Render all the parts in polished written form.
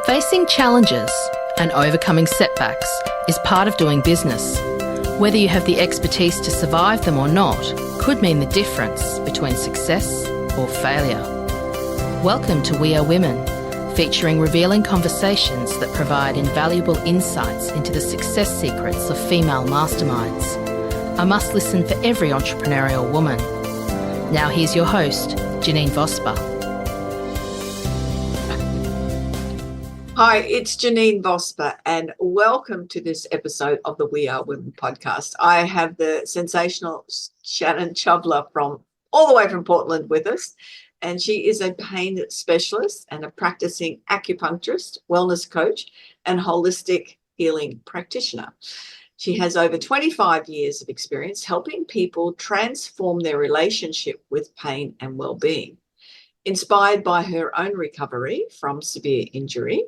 Facing challenges and overcoming setbacks is part of doing business. Whether you have the expertise to survive them or not could mean the difference between success or failure. Welcome to We Are Women, featuring revealing conversations that provide invaluable insights into the success secrets of female masterminds. A must-listen for every entrepreneurial woman. Now here's your host, Janeen Vosper. Hi, it's Janeen Vosper, and welcome to this episode of the We Are Women podcast. I have the sensational Shannon Chawla from all the way from Portland with us, and she is a pain specialist and a practicing acupuncturist, wellness coach, and holistic healing practitioner. She has over 25 years of experience helping people transform their relationship with pain and well-being. Inspired by her own recovery from severe injury,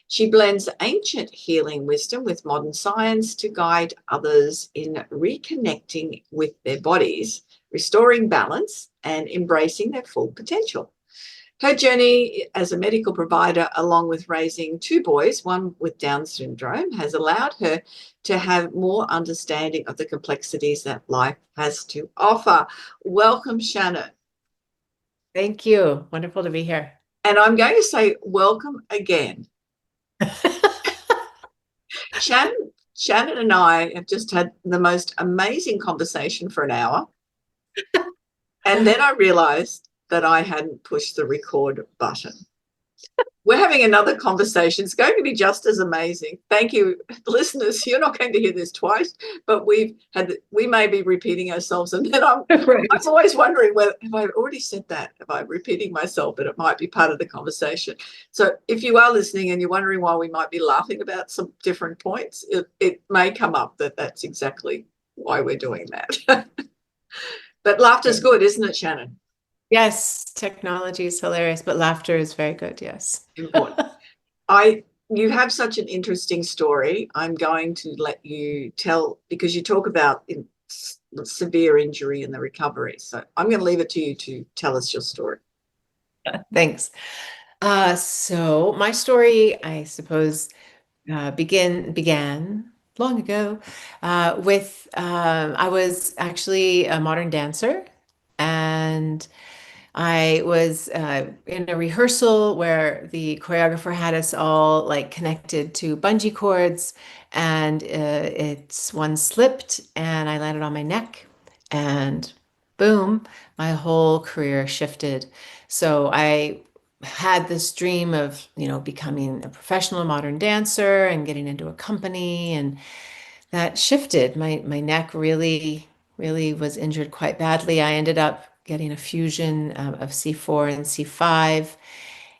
she blends ancient healing wisdom with modern science to guide others in reconnecting with their bodies, restoring balance, and embracing their full potential. Her journey as a medical provider, along with raising two boys, one with Down syndrome, has allowed her to have more understanding of the complexities that life has to offer. Welcome, Shannon. Thank you. Wonderful to be here. And I'm going to say welcome again. Shannon and I have just had the most amazing conversation for an hour. And then I realized that I hadn't pushed the record button. We're having another conversation. It's going to be just as amazing. Thank you, listeners. You're not going to hear this twice, but we may be repeating ourselves. And then I'm always wondering whether have I already said that? Am I repeating myself? But it might be part of the conversation. So if you are listening and you're wondering why we might be laughing about some different points, it may come up that that's exactly why we're doing that. But laughter's good, isn't it, Shannon? Yes, technology is hilarious, but laughter is very good. Yes. Important. You have such an interesting story. I'm going to let you tell, because you talk about severe injury and the recovery. So I'm going to leave it to you to tell us your story. Thanks. So my story, I suppose, began long ago with I was actually a modern dancer, and I was in a rehearsal where the choreographer had us all like connected to bungee cords, and one slipped and I landed on my neck, and boom, my whole career shifted. So I had this dream of, becoming a professional modern dancer and getting into a company, and that shifted. My neck really was injured quite badly. I ended up getting a fusion of C4 and C5.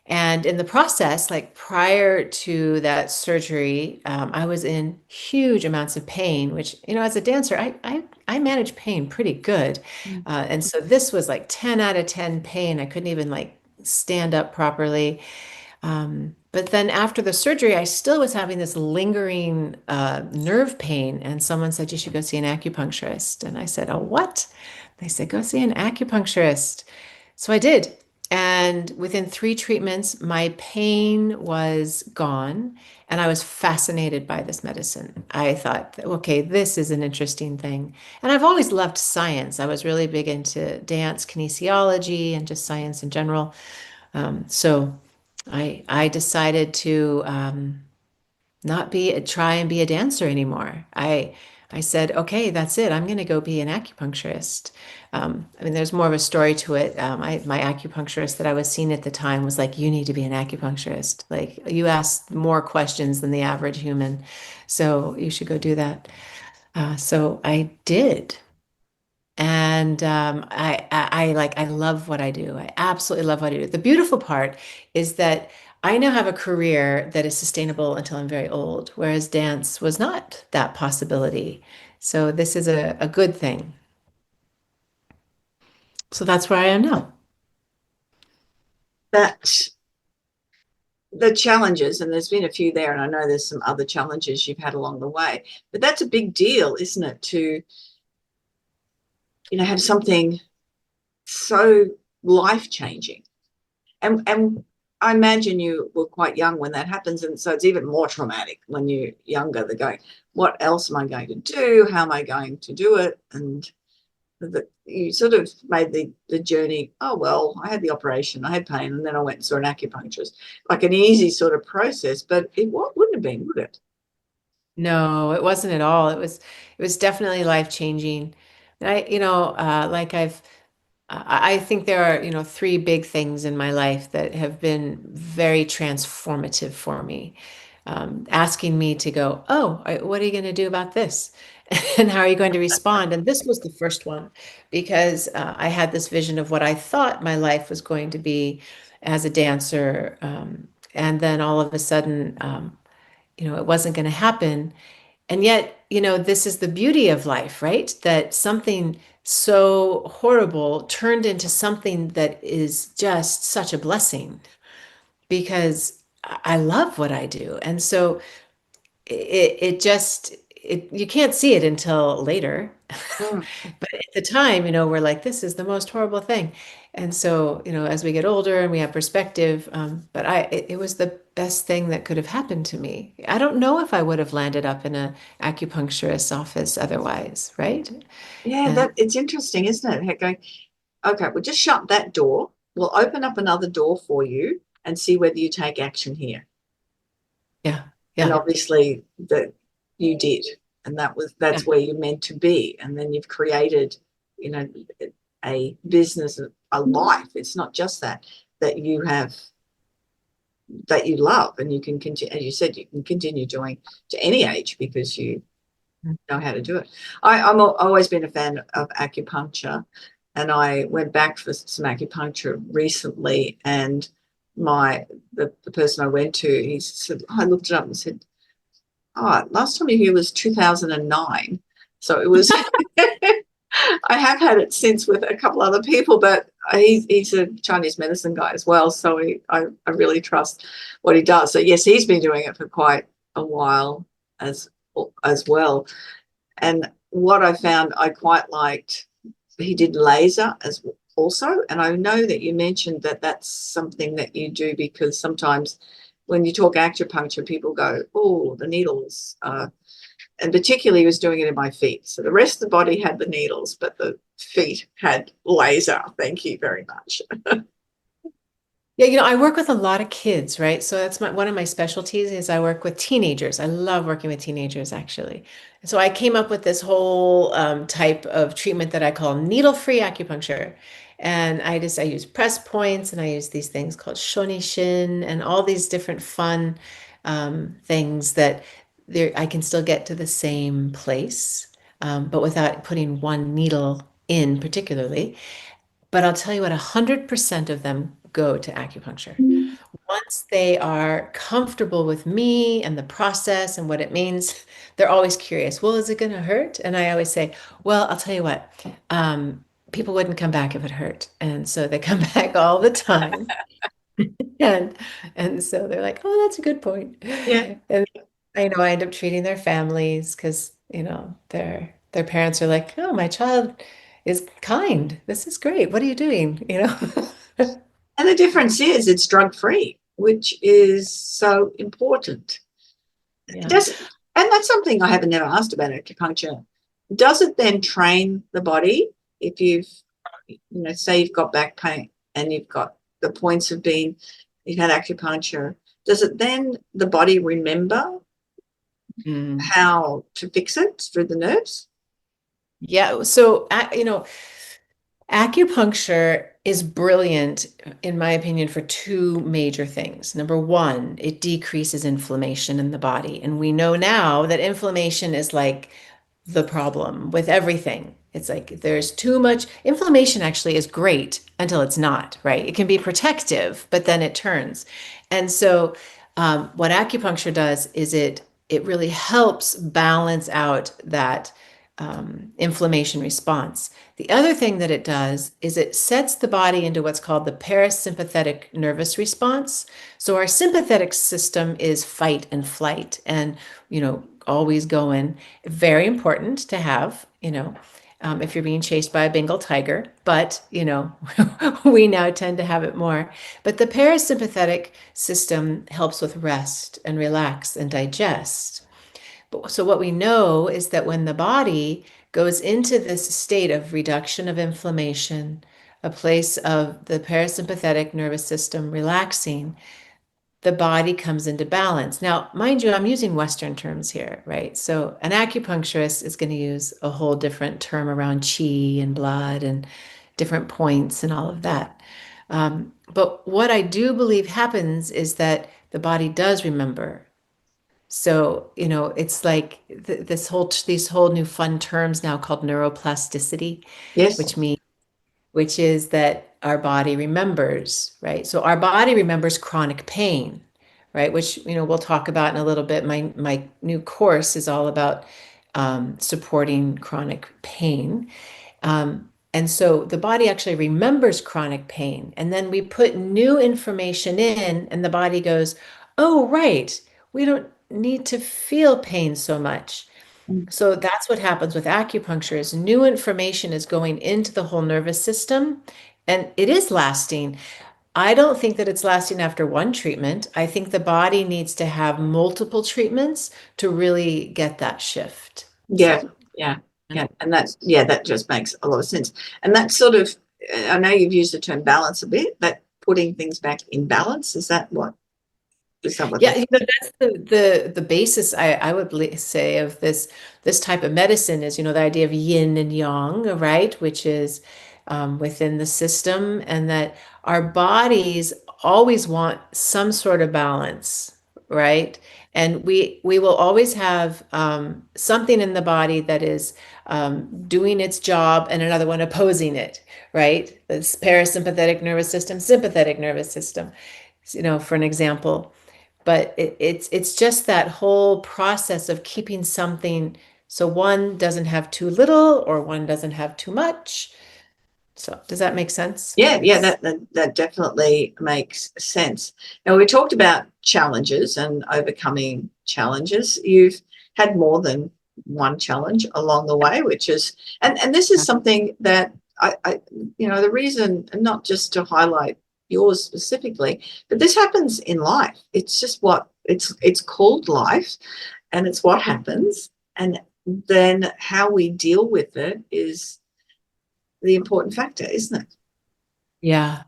And in the process, like prior to that surgery, I was in huge amounts of pain, which, as a dancer, I manage pain pretty good. And so this was like 10 out of 10 pain. I couldn't even like stand up properly. But then after the surgery, I still was having this lingering nerve pain. And someone said, you should go see an acupuncturist. And I said, oh, what? They said, go see an acupuncturist. So I did. And within 3 treatments, my pain was gone. And I was fascinated by this medicine. I thought, okay, this is an interesting thing. And I've always loved science. I was really big into dance, kinesiology, and just science in general. So I decided to try and be a dancer anymore. I said, okay, that's it. I'm going to go be an acupuncturist. There's more of a story to it. My acupuncturist that I was seeing at the time was like, you need to be an acupuncturist. Like, you ask more questions than the average human, so you should go do that. So I did. And I love what I do. I absolutely love what I do. The beautiful part is that I now have a career that is sustainable until I'm very old, whereas dance was not that possibility. So this is a good thing. So that's where I am now. That the challenges, and there's been a few there, and I know there's some other challenges you've had along the way, but that's a big deal, isn't it, to have something so life-changing. And I imagine you were quite young when that happens, and so it's even more traumatic when you're younger. They're going, what else am I going to do? How am I going to do it? And you sort of made the journey, oh, well, I had the operation, I had pain, and then I went and saw an acupuncturist. Like an easy sort of process, but it wouldn't have been, would it? No, it wasn't at all. It was definitely life-changing. And like I think there are, three big things in my life that have been very transformative for me. Asking me to go, oh, what are you going to do about this? And how are you going to respond? And this was the first one because I had this vision of what I thought my life was going to be as a dancer. And then all of a sudden, it wasn't going to happen. And yet, this is the beauty of life, right? That something so horrible turned into something that is just such a blessing because I love what I do. And so you can't see it until later. Mm. But at the time, we're like, this is the most horrible thing. And so, as we get older and we have perspective, but it was the best thing that could have happened to me. I don't know if I would have landed up in a acupuncturist's office otherwise, right? Yeah, And it's interesting, isn't it? Going, okay, we'll just shut that door. We'll open up another door for you and see whether you take action here. yeah, And yeah, obviously that you did, and that's yeah. where you're meant to be. And then you've created, a business, a life. It's not just that you have, that you love, and you can continue, as you said, you can continue doing to any age because you know how to do it. I've always been a fan of acupuncture, and I went back for some acupuncture recently, and the person I went to, he said, I looked it up and said, oh, last time you were here was 2009. So it was, I have had it since with a couple other people, but he's a Chinese medicine guy as well. So I really trust what he does. So yes, he's been doing it for quite a while as well. And what I found I quite liked, he did laser as also. And I know that you mentioned that that's something that you do because sometimes when you talk acupuncture, people go, oh, the needles. And particularly he was doing it in my feet. So the rest of the body had the needles, but the feet had laser. Thank you very much. Yeah, I work with a lot of kids, right? So that's one of my specialties is I work with teenagers. I love working with teenagers, actually. So I came up with this whole type of treatment that I call needle-free acupuncture. And I use press points and I use these things called shonishin and all these different fun things that I can still get to the same place, but without putting one needle in particularly. But I'll tell you what, 100% of them go to acupuncture. Once they are comfortable with me and the process and what it means, they're always curious. Well, is it going to hurt? And I always say, well, I'll tell you what, people wouldn't come back if it hurt. And so they come back all the time. And and so they're like, oh, that's a good point. Yeah. And I end up treating their families because, their parents are like, oh, my child is kind. This is great. What are you doing? And the difference is it's drug-free, which is so important. Yeah. And that's something I haven't never asked about acupuncture. Does it then train the body if say you've got back pain and you've got the points of you've had acupuncture, does it then the body remember how to fix it through the nerves? Yeah. So, acupuncture is brilliant, in my opinion, for two major things. Number one, it decreases inflammation in the body. And we know now that inflammation is like the problem with everything. It's like there's too much inflammation actually is great until it's not, right? It can be protective, but then it turns. And so what acupuncture does is it really helps balance out that inflammation response. The other thing that it does is it sets the body into what's called the parasympathetic nervous response. So our sympathetic system is fight and flight and, always going. Very important to have, if you're being chased by a Bengal tiger, but we now tend to have it more. But the parasympathetic system helps with rest and relax and digest. So what we know is that when the body goes into this state of reduction of inflammation, a place of the parasympathetic nervous system relaxing, the body comes into balance. Now, mind you, I'm using Western terms here, right? So an acupuncturist is going to use a whole different term around chi and blood and different points and all of that. But what I do believe happens is that the body does remember. So, it's like these whole new fun terms now called neuroplasticity, Yes. which means which is that our body remembers, right? So our body remembers chronic pain, right? Which, we'll talk about in a little bit. My new course is all about supporting chronic pain. And so the body actually remembers chronic pain. And then we put new information in, and the body goes, oh, right, we don't need to feel pain so much. So that's what happens with acupuncture is new information is going into the whole nervous system, and it is lasting. I don't think that it's lasting after one treatment. I think the body needs to have multiple treatments to really get that shift. Yeah, yeah, yeah. And that just makes a lot of sense. And that sort of, I know you've used the term balance a bit, but putting things back in balance, is that what Yeah, that's the basis I would say of this type of medicine is, the idea of yin and yang, right? Which is within the system, and that our bodies always want some sort of balance, right? And we will always have something in the body that is doing its job and another one opposing it, right? This parasympathetic nervous system, sympathetic nervous system, for an example. But it's just that whole process of keeping something so one doesn't have too little or one doesn't have too much. So does that make sense? Yeah, that definitely makes sense. Now, we talked about challenges and overcoming challenges. You've had more than one challenge along the way, which is, and this is something that I the reason, not just to highlight yours specifically, but this happens in life. It's just it's called life, and it's what happens, and then how we deal with it is the important factor, isn't it? Yeah.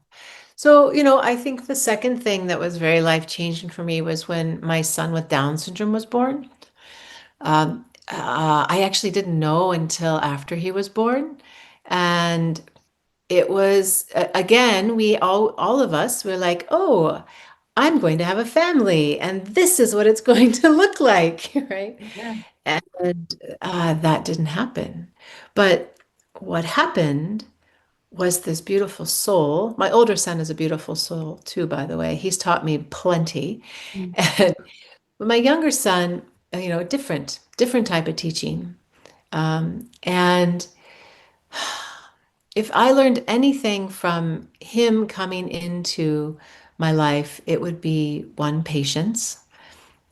So, I think the second thing that was very life-changing for me was when my son with Down syndrome was born. I actually didn't know until after he was born. And it was, again, we all of us were like, oh, I'm going to have a family and this is what it's going to look like, right? Yeah. And that didn't happen. But what happened was this beautiful soul. My older son is a beautiful soul too, by the way. He's taught me plenty. And my younger son, different type of teaching. And if I learned anything from him coming into my life, it would be one, patience,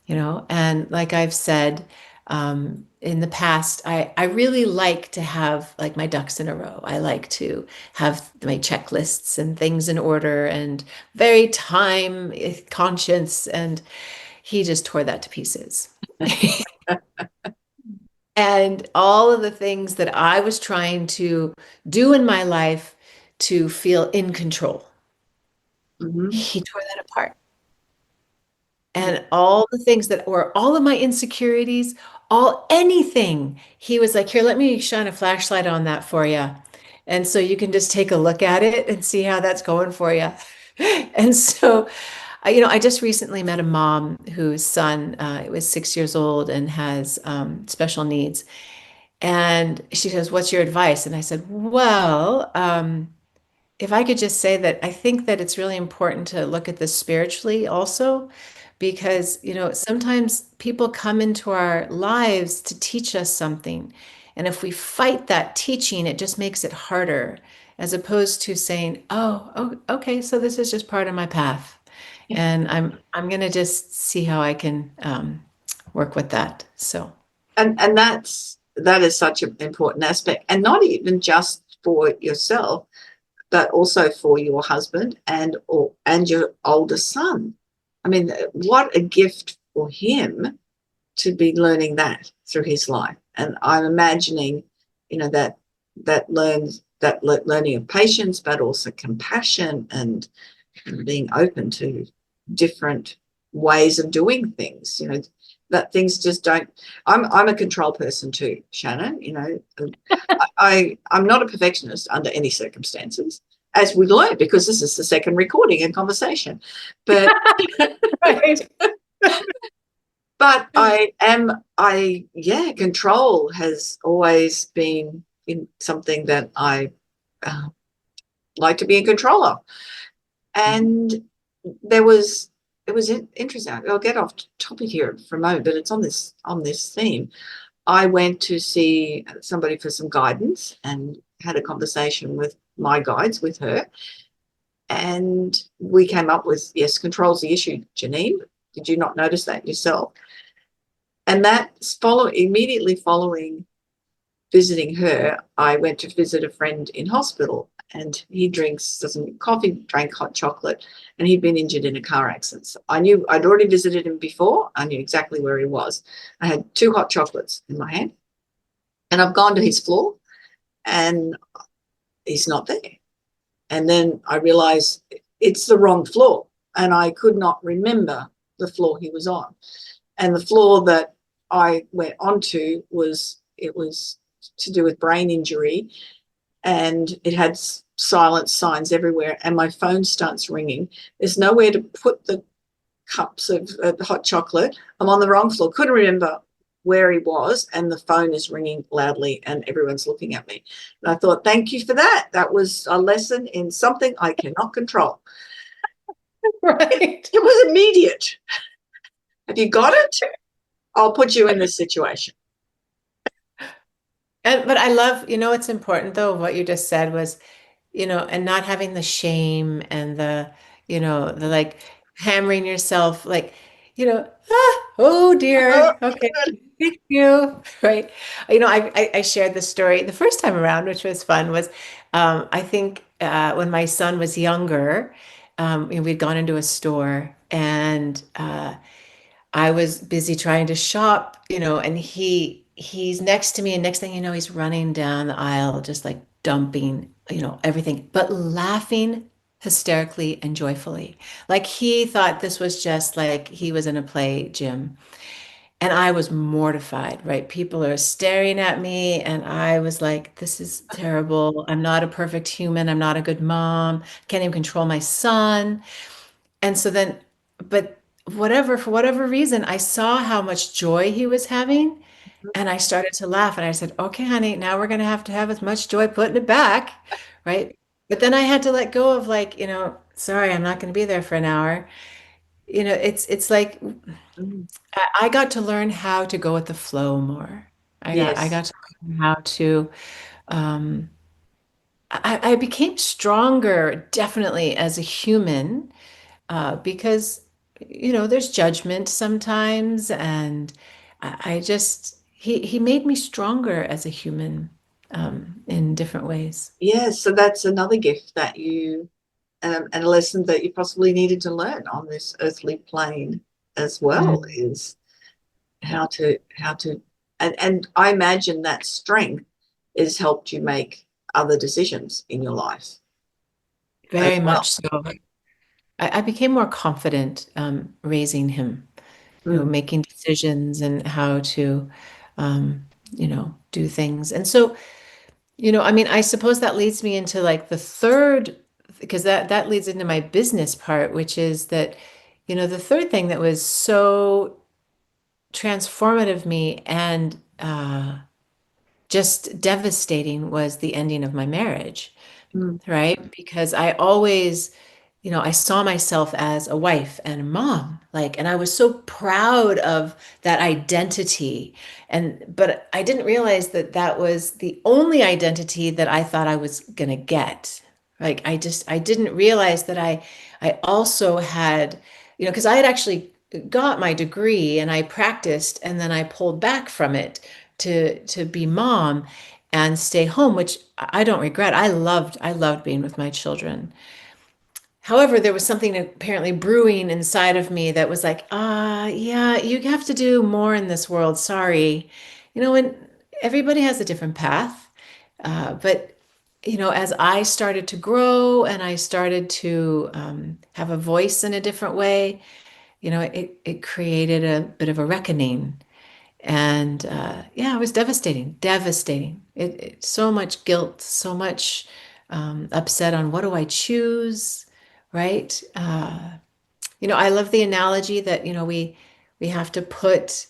and like I've said, in the past, I really like to have like my ducks in a row. I like to have my checklists and things in order and very time conscious. And he just tore that to pieces. And all of the things that I was trying to do in my life to feel in control, he tore that apart. And all the things that were all of my insecurities, anything, he was like, here, let me shine a flashlight on that for you. And so you can just take a look at it and see how that's going for you. And so, I just recently met a mom whose son was 6 years old and has special needs. And she says, what's your advice? And I said, well, if I could just say that I think that it's really important to look at this spiritually also, because, sometimes people come into our lives to teach us something. And if we fight that teaching, it just makes it harder, as opposed to saying, oh, okay, so this is just part of my path. And I'm going to just see how I can work with that. So. And that is such an important aspect, and not even just for yourself, but also for your husband and your older son. I mean, what a gift for him to be learning that through his life. And I'm imagining, that learning of patience, but also compassion and being open to different ways of doing things, that things just don't. I'm a control person too, Shannon. I'm not a perfectionist under any circumstances, as we learned, because this is the second recording and conversation. But Right. but control has always been in something that I like to be in control of. And it was interesting. I'll get off topic here for a moment, but it's on this theme. I went to see somebody for some guidance and had a conversation with my guides, with her, and we came up with, yes, control's the issue, Janeen. Did you not notice that yourself? And that's immediately following visiting her, I went to visit a friend in hospital, and he doesn't drink coffee, drank hot chocolate, and he'd been injured in a car accident. So I knew I'd already visited him before. I knew exactly where he was. I had 2 hot chocolates in my hand, and I've gone to his floor, and he's not there. And then I realized it's the wrong floor, and I could not remember the floor he was on. And the floor that I went onto was to do with brain injury, and it had silence signs everywhere, and my phone starts ringing. There's nowhere to put the cups of hot chocolate. I'm on the wrong floor. Couldn't remember where he was, and the phone is ringing loudly, and everyone's looking at me. And I thought, thank you for that. That was a lesson in something I cannot control. Right. It was immediate. Have you got it? I'll put you in this situation. But I love, what's important though, what you just said was, and not having the shame and the like hammering yourself, like, oh dear, okay, thank you, right? I shared the story the first time around, which was fun, was I think when my son was younger, we'd gone into a store, and I was busy trying to shop, and he's next to me, and next thing you know, he's running down the aisle, just like dumping, everything, but laughing hysterically and joyfully. Like he thought this was just like he was in a play gym. And I was mortified, right? People are staring at me, and I was like, this is terrible. I'm not a perfect human. I'm not a good mom. Can't even control my son. And so then, but for whatever reason, I saw how much joy he was having, and I started to laugh, and I said, okay, honey, now we're going to have as much joy putting it back, right? But then I had to let go of, like, sorry, I'm not going to be there for an hour. It's like Mm. I got to learn how to go with the flow more. I Yes. got to learn how to um I became stronger definitely as a human, because there's judgment sometimes, and I just he made me stronger as a human, in different ways. Yes. So that's another gift that and a lesson that you possibly needed to learn on this earthly plane as well, Mm. is how to and I imagine that strength has helped you make other decisions in your life as Very well. much so. I became more confident, raising him, Mm. making decisions and how to, do things. And so, I mean, I suppose that leads me into like the third, because that leads into my business part, which is that, the third thing that was so transformative me and just devastating was the ending of my marriage, Mm. right? Because I always, I saw myself as a wife and a mom, like, and I was so proud of that identity. But I didn't realize that that was the only identity that I thought I was gonna get. Like, I didn't realize that I also had, because I had actually got my degree and I practiced, and then I pulled back from it to be mom and stay home, which I don't regret. I loved being with my children. However, there was something apparently brewing inside of me that was like, yeah, you have to do more in this world. Sorry. And everybody has a different path. But, as I started to grow and I started to have a voice in a different way, it created a bit of a reckoning. And yeah, it was devastating, devastating. So much guilt, so much upset on what do I choose, right? I love the analogy that, we have to put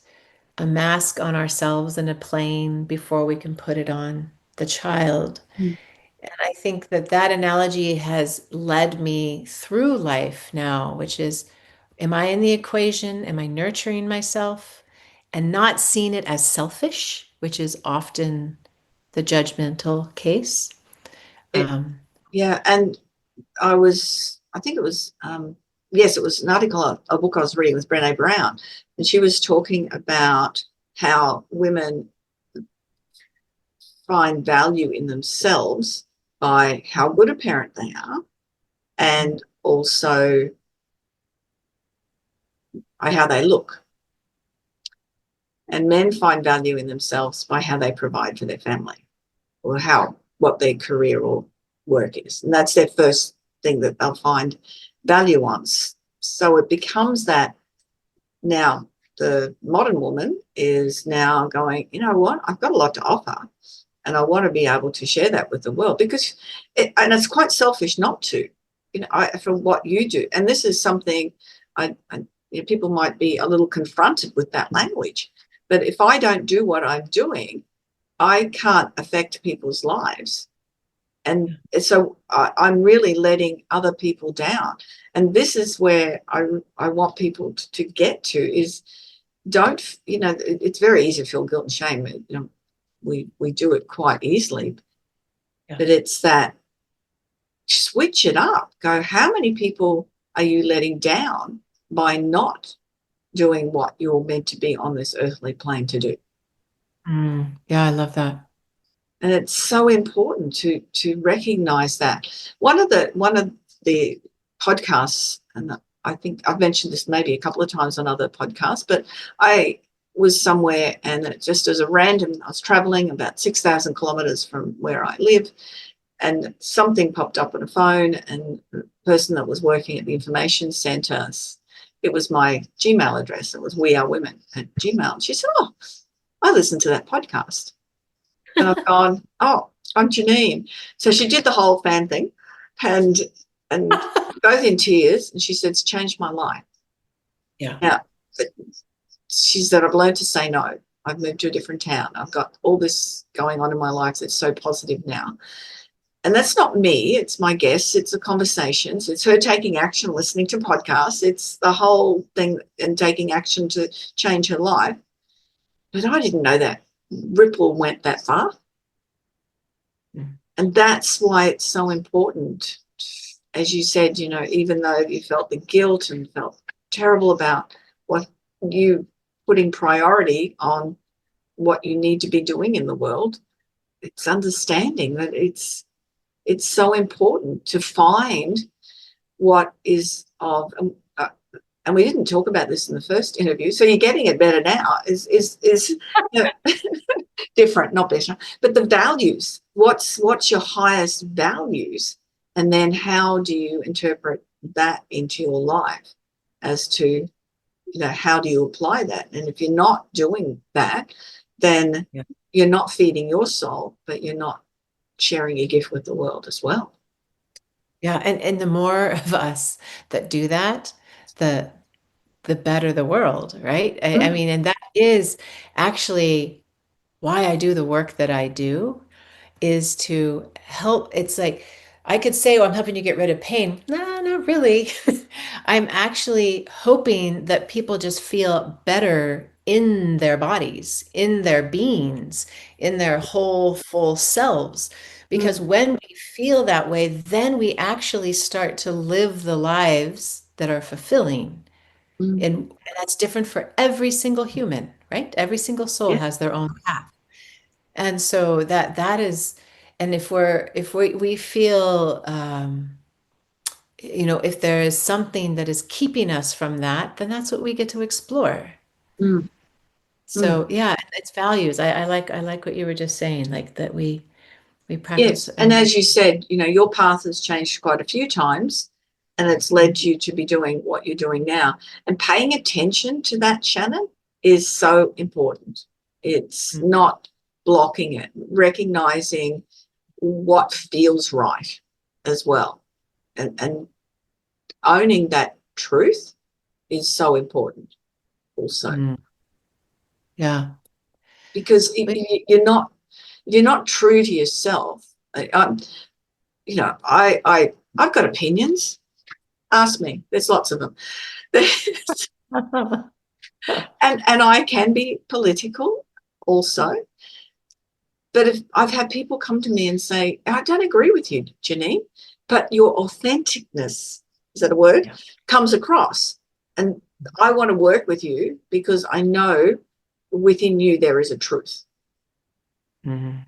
a mask on ourselves in a plane before we can put it on the child. Mm. And I think that that analogy has led me through life now, which is, am I in the equation? Am I nurturing myself and not seeing it as selfish, which is often the judgmental case? It, yeah, and I think it was, yes, it was an article, a book I was reading with Brené Brown, and she was talking about how women find value in themselves by how good a parent they are, and also by how they look. And men find value in themselves by how they provide for their family, or what their career or work is. And that's their first thing that they'll find value on. So it becomes that now the modern woman is now going, you know what, I've got a lot to offer, and I want to be able to share that with the world, because and it's quite selfish not to, for what you do. And this is something people might be a little confronted with that language. But if I don't do what I'm doing, I can't affect people's lives. And so I'm really letting other people down. And this is where I want people to get to is, don't, it's very easy to feel guilt and shame. We do it quite easily. Yeah. But it's that, switch it up. Go, how many people are you letting down by not doing what you're meant to be on this earthly plane to do? Yeah, I love that. And it's so important to recognize that. One of the podcasts, and I think I've mentioned this maybe a couple of times on other podcasts, but I was somewhere, and it just as a random, I was traveling about 6,000 kilometers from where I live, and something popped up on a phone, and the person that was working at the information center, it was my Gmail address. It was We Are Women at Gmail. And she said, oh, I listened to that podcast. And I've gone, oh, I'm Janeen. So she did the whole fan thing, and both in tears. And she said, it's changed my life. Yeah. Now, she said, I've learned to say no. I've moved to a different town. I've got all this going on in my life that's so positive now. And that's not me. It's my guests. It's the conversations. It's her taking action, listening to podcasts. It's the whole thing, and taking action to change her life. But I didn't know that ripple went that far. Mm. And that's why it's so important. As you said, even though you felt the guilt and felt terrible about what you putting priority on what you need to be doing in the world, it's understanding that it's so important to find what is of, and we didn't talk about this in the first interview, so you're getting it better now, is different, not better, but the values. What's your highest values? And then how do you interpret that into your life as to, how do you apply that? And if you're not doing that, then you're not feeding your soul, but you're not sharing your gift with the world as well. Yeah, and the more of us that do that, the better the world, right? I mean, and that is actually why I do the work that I do, is to help. It's like I could say, well, I'm helping you get rid of pain. No, not really. I'm actually hoping that people just feel better in their bodies, in their beings, in their whole full selves. Because when we feel that way, then we actually start to live the lives that are fulfilling. And that's different for every single human, right? Every single soul has their own path. And so that is, and if we feel, if there is something that is keeping us from that, then that's what we get to explore. Mm, mm. So yeah, it's values. I like what you were just saying, like that we practice. Yes. And as you said, your path has changed quite a few times and it's led you to be doing what you're doing now. And paying attention to that, Shannon, is so important. It's not blocking it, recognizing what feels right as well. And owning that truth is so important also. Mm, yeah. Because But you're not true to yourself. I've got opinions. Ask me. There's lots of them. and I can be political also. But if I've had people come to me and say, I don't agree with you, Janine, but your authenticness, is that a word? Yeah. Comes across. And I want to work with you because I know within you there is a truth. Mhm.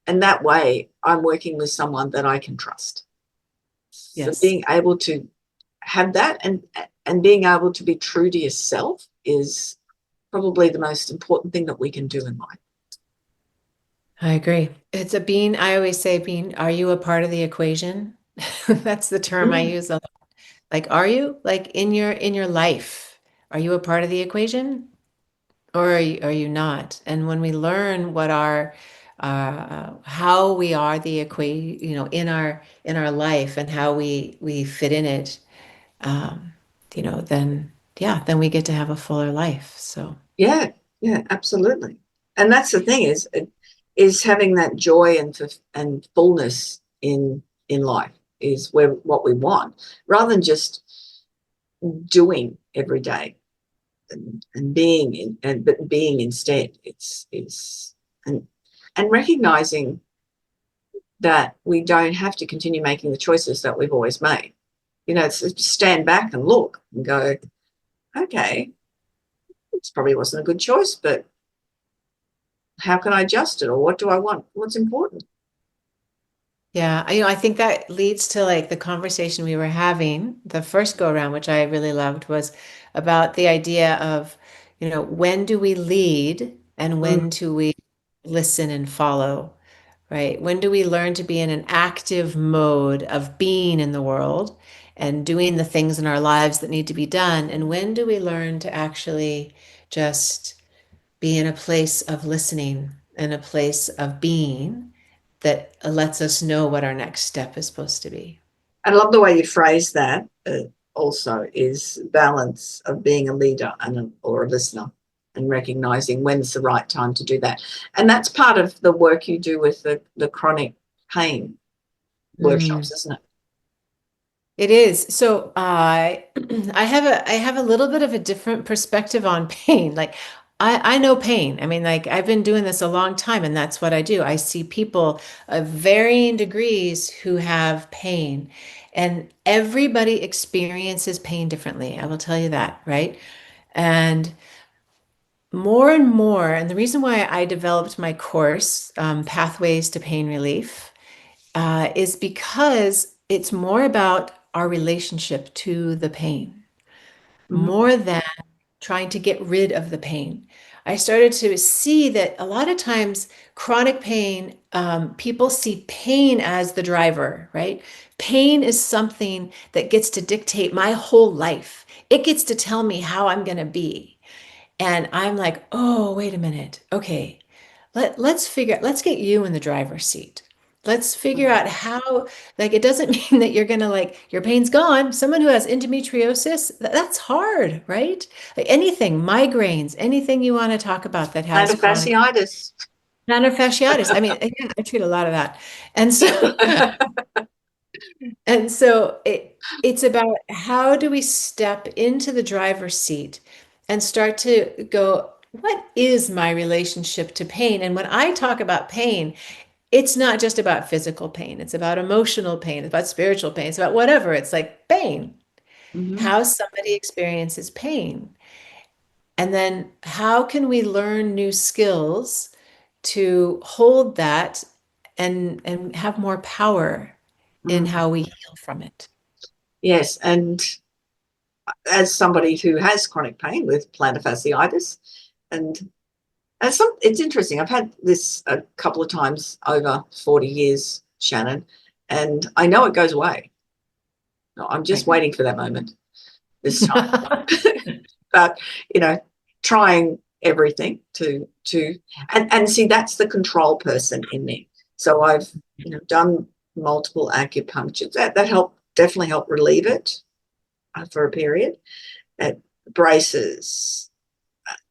And that way I'm working with someone that I can trust. So Yes. being able to have that and being able to be true to yourself is probably the most important thing that we can do in life. I agree. It's a being, I always say being, are you a part of the equation? That's the term I Mm. use a lot. Like, are you like in your life? Are you a part of the equation or are you not? And when we learn what our how we are the equation, in our life and how we fit in it, um, then yeah, then we get to have a fuller life. So Yeah, yeah, absolutely. And that's the thing is having that joy and fullness in life is what we want, rather than just doing every day and being but being instead. It's and recognizing that we don't have to continue making the choices that we've always made. It's stand back and look and go, okay, this probably wasn't a good choice, but how can I adjust it? Or what do I want? What's important? yeah, I think that leads to like the conversation we were having the first go around, which I really loved, was about the idea of, when do we lead and Mm. when do we listen and follow, right? When do we learn to be in an active mode of being in the world and doing the things in our lives that need to be done? And when do we learn to actually just be in a place of listening and a place of being that lets us know what our next step is supposed to be? I love the way you phrase that. Also, is balance of being a leader or a listener, and recognizing when's the right time to do that. And that's part of the work you do with the chronic pain Mm. workshops, isn't it? It is. So I have a little bit of a different perspective on pain. Like I know pain. I mean, like I've been doing this a long time, and that's what I do. I see people of varying degrees who have pain, and everybody experiences pain differently. I will tell you that, right? And more and more, and the reason why I developed my course, Pathways to Pain Relief, is because it's more about our relationship to the pain, Mm-hmm. more than trying to get rid of the pain. I started to see that a lot of times, chronic pain, people see pain as the driver, right? Pain is something that gets to dictate my whole life. It gets to tell me how I'm going to be. And I'm like, oh, wait a minute. Okay, let's get you in the driver's seat. Let's figure out how, like, it doesn't mean that you're gonna like your pain's gone. Someone who has endometriosis, that's hard, right? Like anything, migraines, anything you want to talk about that has Plantar chronic fasciitis. plantar fasciitis. I mean, again, I treat a lot of that. And so and so it's about how do we step into the driver's seat and start to go, what is my relationship to pain? And when I talk about pain, it's not just about physical pain. It's about emotional pain. It's about spiritual pain. It's about whatever. It's like pain, Mm-hmm. how somebody experiences pain. And then how can we learn new skills to hold that and have more power in Mm. how we heal from it. Yes, and as somebody who has chronic pain with plantar fasciitis, and it's interesting. I've had this a couple of times over 40 years, Shannon, and I know it goes away. No, I'm just Right. waiting for that moment this time. But trying everything to and see, that's the control person in me. So I've done multiple acupunctures that definitely help relieve it for a period. Braces,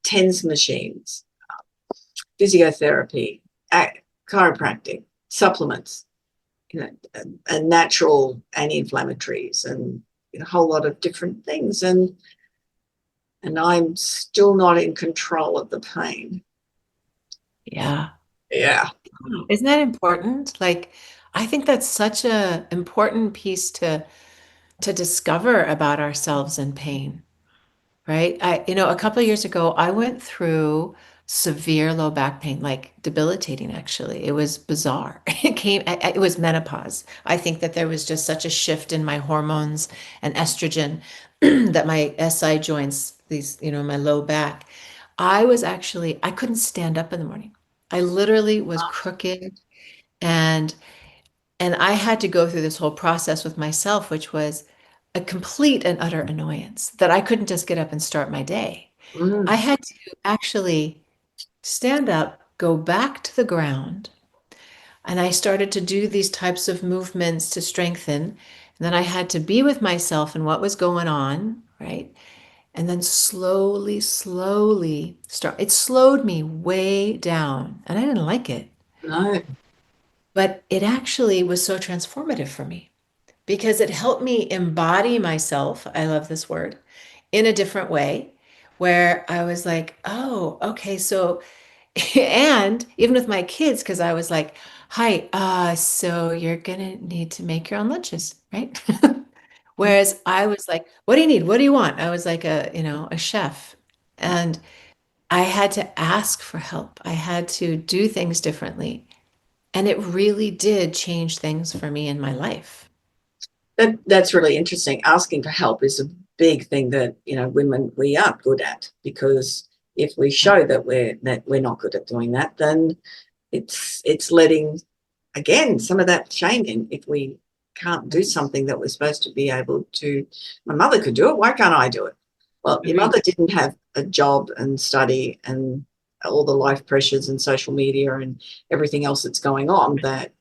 TENS machines, physiotherapy, chiropractic, supplements, and natural anti-inflammatories, and a whole lot of different things. And I'm still not in control of the pain. Yeah. Yeah. Isn't that important? Like, I think that's such a important piece to discover about ourselves in pain, right? A couple of years ago, I went through severe low back pain, like debilitating, actually. It was bizarre. It was menopause. I think that there was just such a shift in my hormones and estrogen that my SI joints, my low back, I couldn't stand up in the morning. I literally was crooked, and I had to go through this whole process with myself, which was a complete and utter annoyance that I couldn't just get up and start my day. I Mm. had to actually stand up, go back to the ground, and I started to do these types of movements to strengthen. And then I had to be with myself and what was going on, right? And then slowly, slowly start. It slowed me way down, and I didn't like it. No. But it actually was so transformative for me because it helped me embody myself. I love this word in a different way where I was like, oh, okay. So, and even with my kids, because I was like, hi, so you're gonna need to make your own lunches, right? Whereas I was like, what do you need? What do you want? I was like a chef. And I had to ask for help. I had to do things differently. And it really did change things for me in my life. That's really interesting. Asking for help is a big thing that women, we aren't good at, because if we show that we're not good at doing that, then it's letting, again, some of that shame in. If we can't do something that we're supposed to be able to, my mother could do it, why can't I do it? Well, your Agreed. mother didn't have a job and study and all the life pressures and social media and everything else that's going on that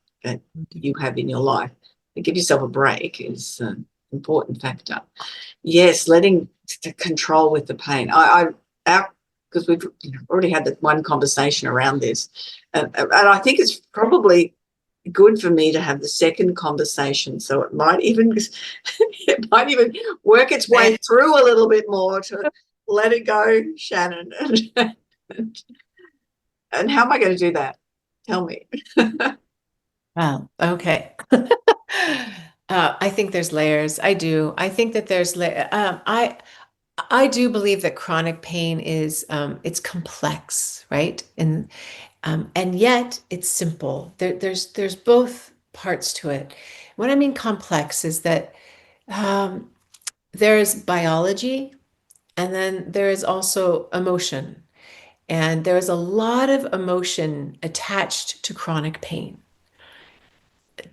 you have in your life. And give yourself a break is an important factor. Yes, letting to control with the pain. Because we've already had that one conversation around this, and I think it's probably good for me to have the second conversation, so it might even work its way through a little bit more to let it go, Shannon. And how am I going to do that? Tell me. Wow. Okay. I think there's layers. I do. I think that I do believe that chronic pain is it's complex, right? And yet it's simple. There's both parts to it. What I mean complex is that um, there's biology, and then there is also emotion. And there is a lot of emotion attached to chronic pain.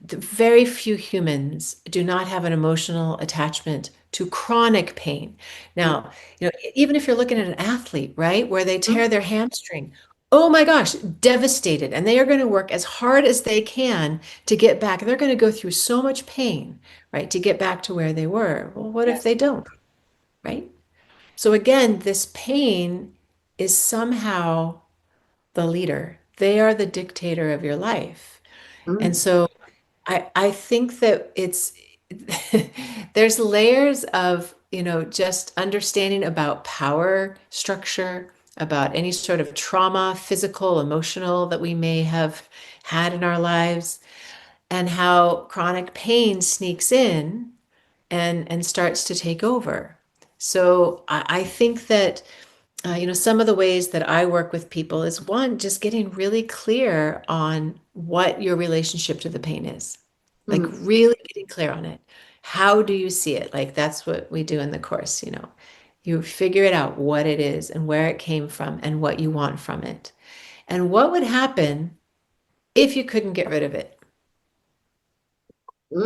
Very few humans do not have an emotional attachment to chronic pain. Now, even if you're looking at an athlete, right, where they tear their hamstring, oh my gosh, devastated. And they are going to work as hard as they can to get back. They're going to go through so much pain, right, to get back to where they were. Well, what if Yes. they don't, right? So again, this pain is somehow the leader. They are the dictator of your life. And Mm. so I think that there's layers of, just understanding about power structure, about any sort of trauma, physical, emotional that we may have had in our lives, and how chronic pain sneaks in and starts to take over. So I think that some of the ways that I work with people is one, just getting really clear on what your relationship to the pain is. Like Mm, really getting clear on it. How do you see it? Like that's what we do in the course, You figure it out what it is and where it came from and what you want from it. And what would happen if you couldn't get rid of it? mm.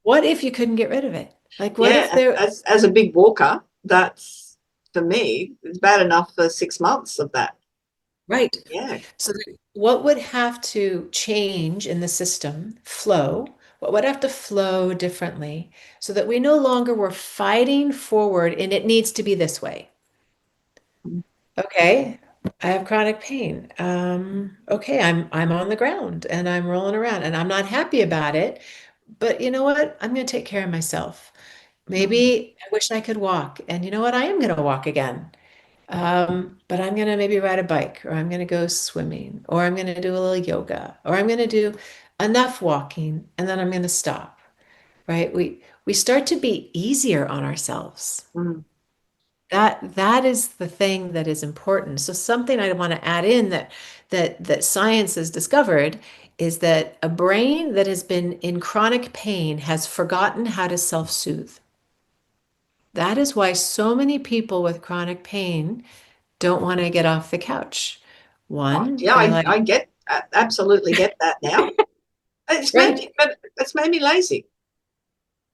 What if you couldn't get rid of it? Like what if Yeah, there as a big walker, that's for me, it's bad enough for 6 months of that. right. Yeah. So what would have to change in the system, flow? What would have to flow differently so that we no longer were fighting forward and it needs to be this way? Mm, Okay, I have chronic pain. Okay, I'm on the ground and I'm rolling around and I'm not happy about it. But you know what? I'm going to take care of myself. mm, Maybe I wish I could walk. And you know what? I am going to walk again. But I'm going to maybe ride a bike or I'm going to go swimming or I'm going to do a little yoga or I'm going to do enough walking and then I'm going to stop, right? We start to be easier on ourselves. mm. That is the thing that is important. So something I want to add in that science has discovered is that a brain that has been in chronic pain has forgotten how to self-soothe. That is why so many people with chronic pain don't want to get off the couch. Oh, One, yeah, they're like, I get absolutely get that now. right. It's made me lazy.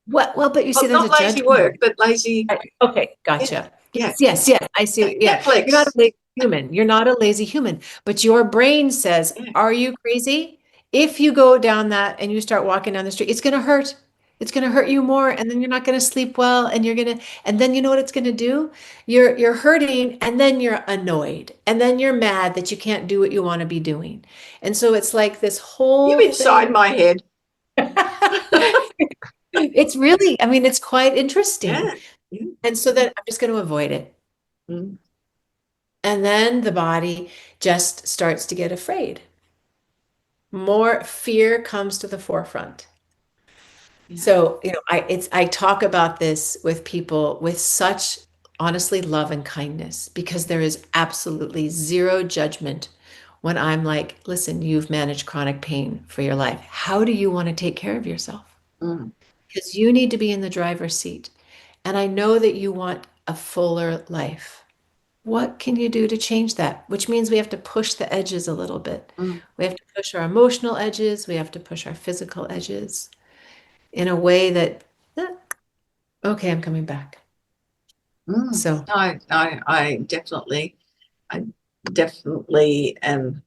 Well, but you see, Well, there's a not lazy judgment. work, but lazy. Right. Okay, Yeah, gotcha. yeah. Yes, I see. Yeah, you're not a Netflix. lazy human. You're not a lazy human, but your brain says, Yeah. "Are you crazy? If you go down that and you start walking down the street, it's going to hurt. It's going to hurt you more, and then you're not going to sleep well, and and then you know what it's going to do? You're hurting, and then you're annoyed, and then you're mad that you can't do what you want to be doing, and so it's like this You whole inside thing. my head. It's really, I mean, it's quite interesting. Yeah. Yeah. And so then I'm just going to avoid it. Mm, And then the body just starts to get afraid. More fear comes to the forefront. yeah. So, I talk about this with people with such honestly love and kindness because there is absolutely zero judgment when I'm like, listen, you've managed chronic pain for your life. How do you want to take care of yourself? Mm, Because you need to be in the driver's seat. And I know that you want a fuller life. What can you do to change that? Which means we have to push the edges a little bit. mm, We have to push our emotional edges. We have to push our physical edges in a way that, "Eh, okay, I'm coming back." mm. So, I definitely am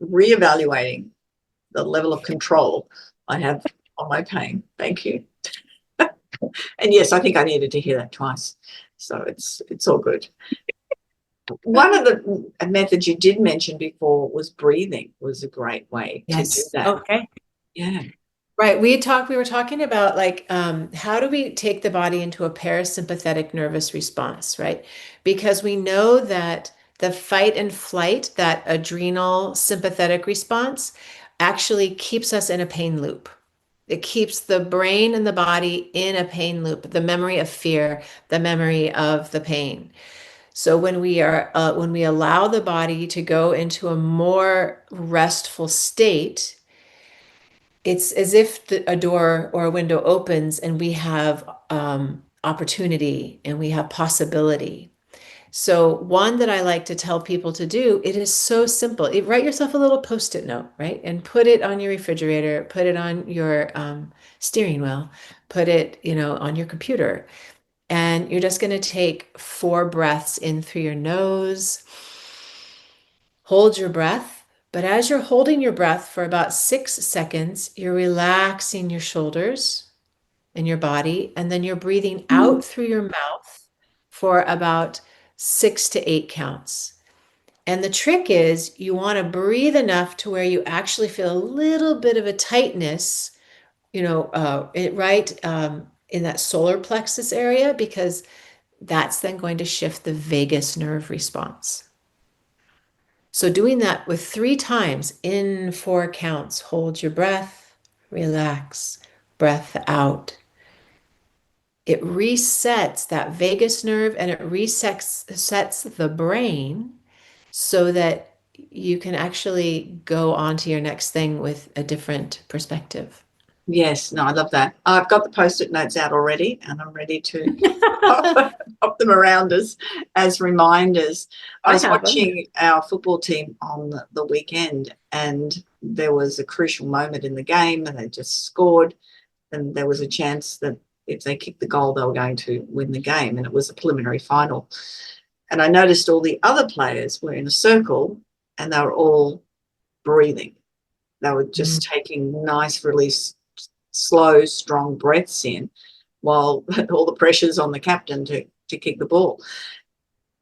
reevaluating the level of control I have on my pain. Thank you. And yes, I think I needed to hear that twice. So it's all good. One of the methods you did mention before was breathing was a great way to do yes. that. Okay. Yeah. Right. We were talking about like how do we take the body into a parasympathetic nervous response, right? Because we know that the fight and flight, that adrenal sympathetic response, actually keeps us in a pain loop. It keeps the brain and the body in a pain loop, the memory of fear, the memory of the pain. So when we allow the body to go into a more restful state, it's as if a door or a window opens and we have opportunity and we have possibility. So one that I like to tell people to do, it is so simple. Write yourself a little post-it note, right? And put it on your refrigerator, put it on your steering wheel, put it, on your computer. And you're just going to take 4 breaths in through your nose, hold your breath. But as you're holding your breath for about 6 seconds, you're relaxing your shoulders and your body, and then you're breathing out through your mouth for about 6 to 8 counts. And the trick is you want to breathe enough to where you actually feel a little bit of a tightness, right in that solar plexus area, because that's then going to shift the vagus nerve response. So doing that with 3 times in 4 counts, hold your breath, relax, breath out. it resets that vagus nerve and it sets the brain so that you can actually go on to your next thing with a different perspective. Yes, no, I love that. I've got the post-it notes out already, and I'm ready to pop them around us as reminders. I I was have them. watching our football team on the weekend, and there was a crucial moment in the game, and they just scored, and there was a chance that if they kicked the goal, they were going to win the game, and it was a preliminary final. And I noticed all the other players were in a circle, and they were all breathing. They were just taking nice release, slow, strong breaths in, while all the pressure's on the captain to kick the ball.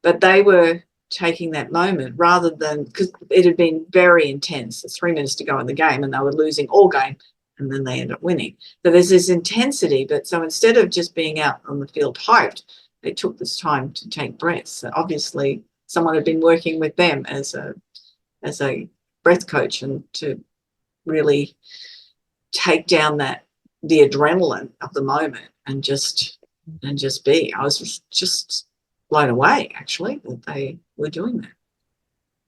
But they were taking that moment rather than, because it had been very intense. There's 3 minutes to go in the game, and they were losing all game, and then they ended up winning. So there's this intensity. But so instead of just being out on the field hyped, they took this time to take breaths. So obviously, someone had been working with them as a breath coach, and to really take down the adrenaline of the moment and just be. I was just blown away, actually, that they were doing that.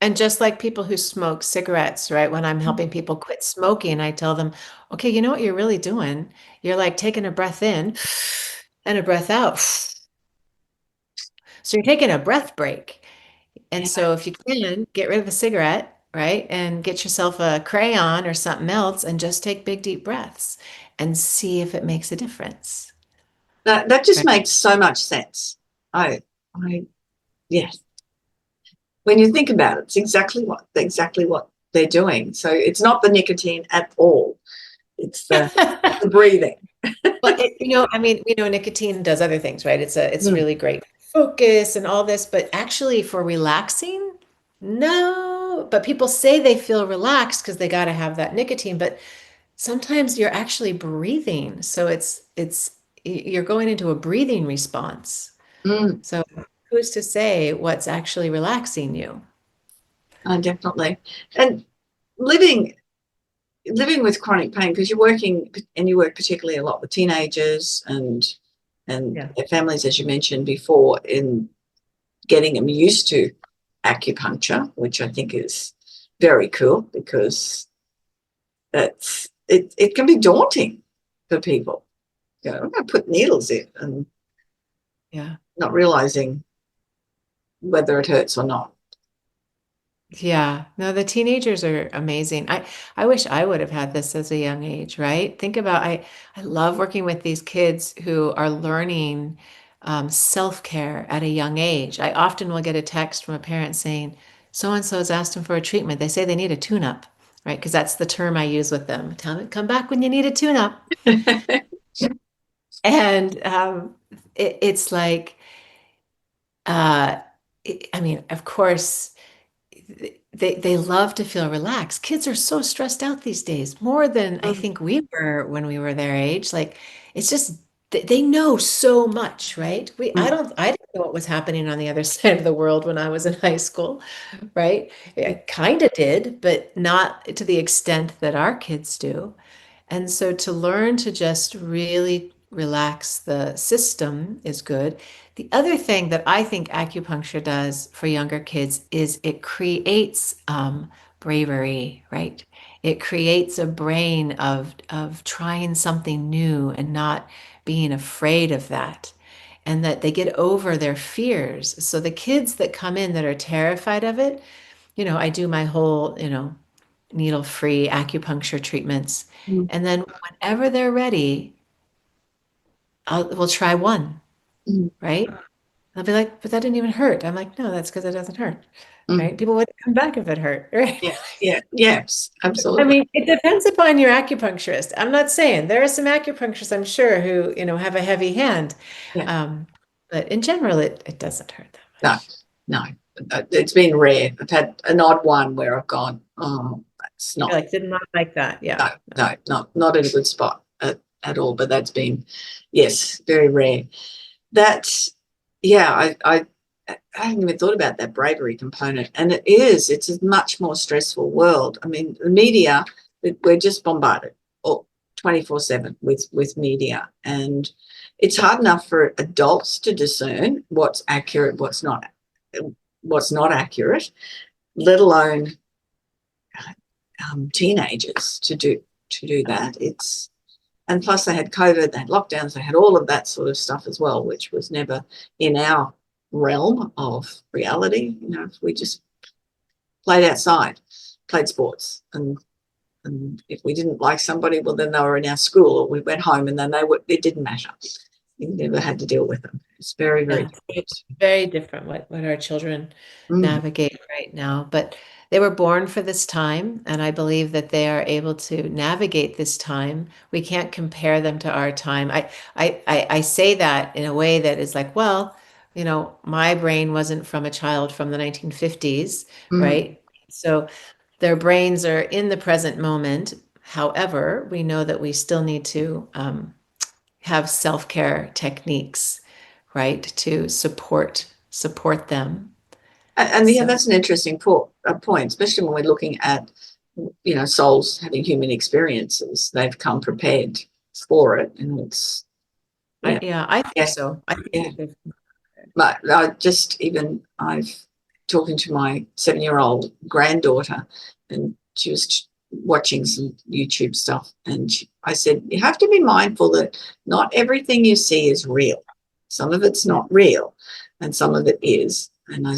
And just like people who smoke cigarettes, right? When I'm helping people quit smoking, I tell them, okay, you know what you're really doing? You're like taking a breath in and a breath out. So you're taking a breath break. And Yeah. so if you can, get rid of the cigarette, right? And get yourself a crayon or something else and just take big, deep breaths and see if it makes a difference. That just Right. makes so much sense. I yes. When you think about it, it's exactly what they're doing. So it's not the nicotine at all. It's the breathing. But I mean, we know nicotine does other things, right? It's Mm. really great focus and all this, but actually for relaxing, no. But people say they feel relaxed because they got to have that nicotine, but sometimes you're actually breathing. So you're going into a breathing response. Mm. So who's to say what's actually relaxing you? Definitely. And living with chronic pain, because you're working, and you work particularly a lot with teenagers and Yeah. their families, as you mentioned before, in getting them used to acupuncture, which I think is very cool, because it can be daunting for people. I'm going to put needles in, and Yeah. not realizing whether it hurts or not. Yeah, no, the teenagers are amazing. I wish I would have had this as a young age, right? Think about I love working with these kids who are learning self-care at a young age. I often will get a text from a parent saying, so and so's asked them for a treatment. They say they need a tune-up, right? Because that's the term I use with them. Tell them, come back when you need a tune-up. And it's like, uh, I mean, of course they love to feel relaxed. Kids are so stressed out these days, more than I think we were when we were their age. Like it's just they know so much, right? I didn't know what was happening on the other side of the world when I was in high school, right? I kind of did, but not to the extent that our kids do. And so to learn to just really relax the system is good. The other thing that I think acupuncture does for younger kids is it creates bravery, right? It creates a brain of trying something new and not being afraid of that, and that they get over their fears. So the kids that come in that are terrified of it, I do my whole, needle-free acupuncture treatments. Mm. And then whenever they're ready, we'll try one, Mm. right? They'll be like, but that didn't even hurt. I'm like, no, that's because it doesn't hurt, Mm. right? People wouldn't come back if it hurt, right? Yes, I absolutely. mean, it depends upon your acupuncturist. I'm not saying there are some acupuncturists, I'm sure, who, have a heavy hand. Yeah. But in general, it doesn't hurt that No, much. no, it's been rare. I've had an odd one where I've gone, oh, that's You're not, like, did not like that. Yeah. not in a good spot at all. But that's been, yes, very rare. That's, yeah, I hadn't even thought about that bravery component. And it's a much more stressful world. I mean, the media, we're just bombarded 24/7 with media. And it's hard enough for adults to discern what's accurate, what's not accurate, let alone teenagers to do that. And plus they had COVID, they had lockdowns, they had all of that sort of stuff as well, which was never in our realm of reality. You know, we just played outside, played sports, and if we didn't like somebody, well, then they were in our school, or we went home, and then it didn't matter. You never had to deal with them. It's very, very different. It's very different what our children Mm. navigate right now. But they were born for this time, and I believe that they are able to navigate this time. We can't compare them to our time. I say that in a way that is like, well, you know, my brain wasn't from a child from the 1950s, Mm. right? So their brains are in the present moment. However, we know that we still need to have self-care techniques, right, to support them. And yeah, So, that's an interesting point, especially when we're looking at, you know, souls having human experiences. They've come prepared for it, and it's I think yeah. so. I think Yeah. But I've talking to my 7-year-old granddaughter, and she was watching some YouTube stuff, and I said, you have to be mindful that not everything you see is real. Some of it's not real, and some of it is. And I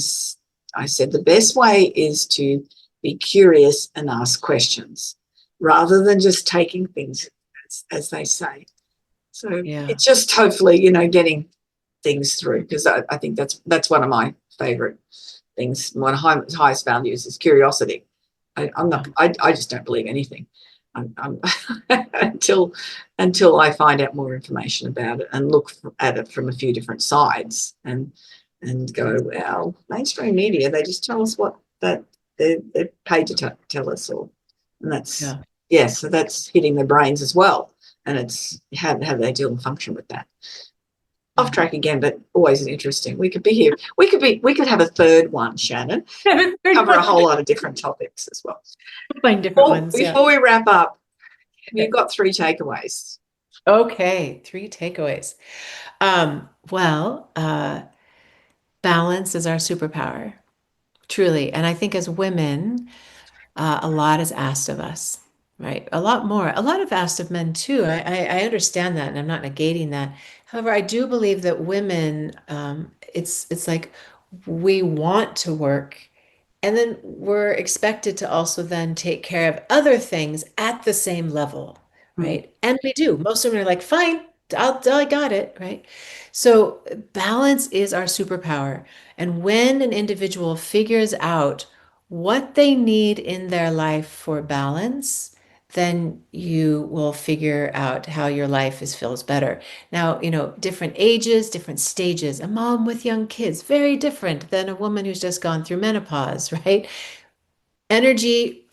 said the best way is to be curious and ask questions rather than just taking things as they say. So it's just hopefully, you know, getting things through, because I think that's one of my favorite things. One of my highest values is curiosity. I just don't believe anything until I find out more information about it and look at it from a few different sides, and go, well, mainstream media, they just tell us what that they're paid to tell us, and that's so that's hitting their brains as well, and it's how they deal and function with that. Off track again, but always interesting. We could be here. We could have a third one, Shannon. Cover a whole lot of different topics as well. Find different ones. Before we wrap up, you've got 3 takeaways. Okay, 3 takeaways. Well, balance is our superpower, truly. And I think as women, a lot is asked of us, right? A lot more. A lot of asked of men too. I understand that, and I'm not negating that. However, I do believe that women, it's like we want to work, and then we're expected to also then take care of other things at the same level, right? And we do. Most women are like, fine, I got it, right? So balance is our superpower. And when an individual figures out what they need in their life for balance, then you will figure out how your life feels better. Now, you know, different ages, different stages. A mom with young kids, very different than a woman who's just gone through menopause, right? Energy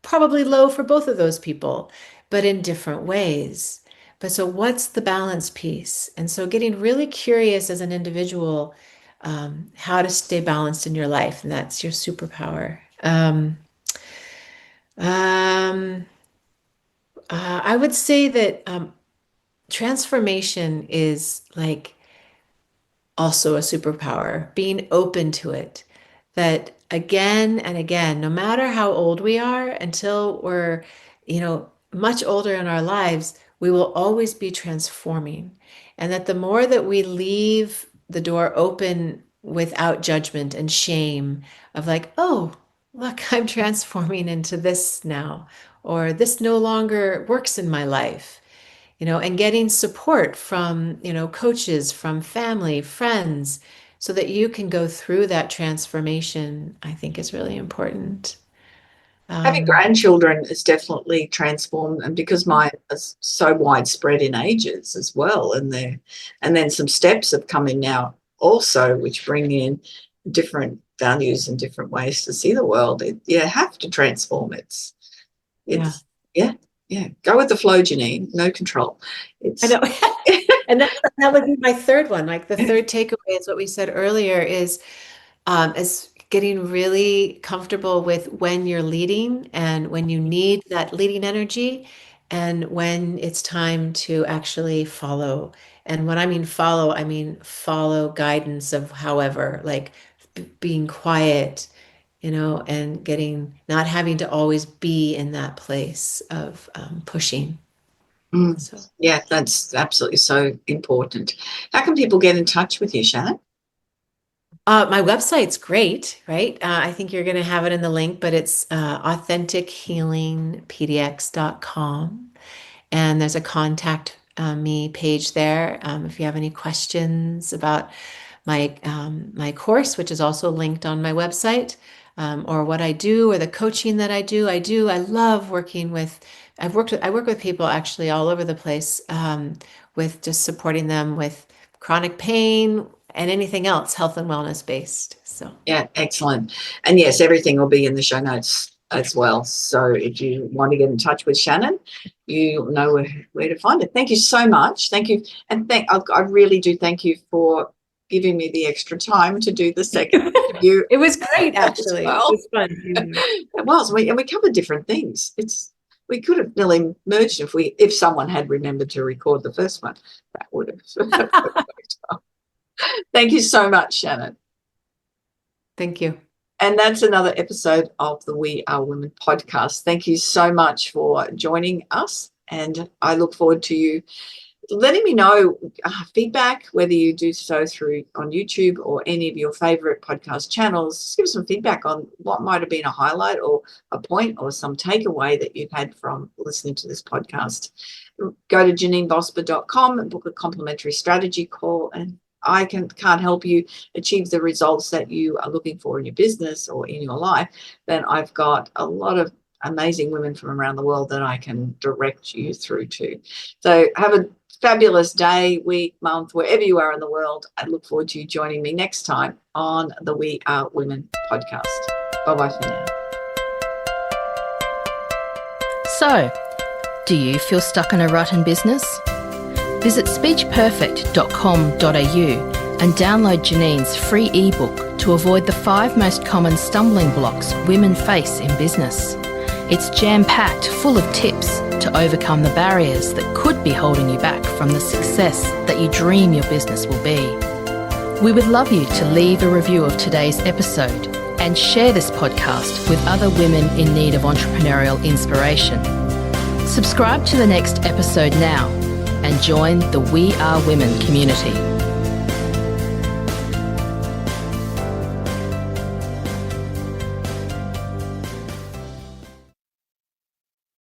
probably low for both of those people, but in different ways. But so what's the balance piece? And so getting really curious as an individual, how to stay balanced in your life, and that's your superpower. I would say that transformation is like also a superpower, being open to it. That again and again, no matter how old we are, until we're, you know, much older in our lives, we will always be transforming. And that the more that we leave the door open without judgment and shame of like, oh, look, I'm transforming into this now, or this no longer works in my life, you know, and getting support from, you know, coaches, from family, friends, so that you can go through that transformation, I think is really important. Having grandchildren has definitely transformed, and because mine is so widespread in ages as well, and then some steps have come in now also, which bring in different values and different ways to see the world. You have to transform. It's go with the flow, Janeen. No control. I know. And that would be my third one. Like the third takeaway is what we said earlier is getting really comfortable with when you're leading and when you need that leading energy, and when it's time to actually follow. And when I mean follow guidance of however, like being quiet, and not having to always be in that place of pushing. So. Yeah, that's absolutely so important. How can people get in touch with you, Shannon? My website's great, right? I think you're going to have it in the link, but it's AuthenticHealingPDX.com. And there's a contact me page there. If you have any questions about my course, which is also linked on my website, or what I do, or the coaching that I do. I love working with. I work with people actually all over the place, with just supporting them with chronic pain and anything else health and wellness based. So yeah, excellent. And yes, everything will be in the show notes as well. So if you want to get in touch with Shannon, you know where to find it. Thank you so much. Thank you. And I really do thank you for giving me the extra time to do the second interview. It was great, actually. Well. It was fun. It was. And we covered different things. We could have nearly merged if someone had remembered to record the first one. That would have worked well. Thank you so much, Shannon. Thank you. And that's another episode of the We Are Women podcast. Thank you so much for joining us. And I look forward to you letting me know feedback, whether you do so on YouTube or any of your favorite podcast channels. Just give us some feedback on what might have been a highlight or a point or some takeaway that you've had from listening to this podcast. Go to JaneenBosper.com and book a complimentary strategy call, and I can't help you achieve the results that you are looking for in your business or in your life. Then I've got a lot of amazing women from around the world that I can direct you through to. So have a fabulous day, week, month, wherever you are in the world. I look forward to you joining me next time on the We Are Women podcast. Bye-bye for now. So, do you feel stuck in a rut in business? Visit speechperfect.com.au and download Janeen's free ebook to avoid the 5 most common stumbling blocks women face in business. It's jam-packed full of tips to overcome the barriers that could be holding you back from the success that you dream your business will be. We would love you to leave a review of today's episode and share this podcast with other women in need of entrepreneurial inspiration. Subscribe to the next episode now and join the We Are Women community.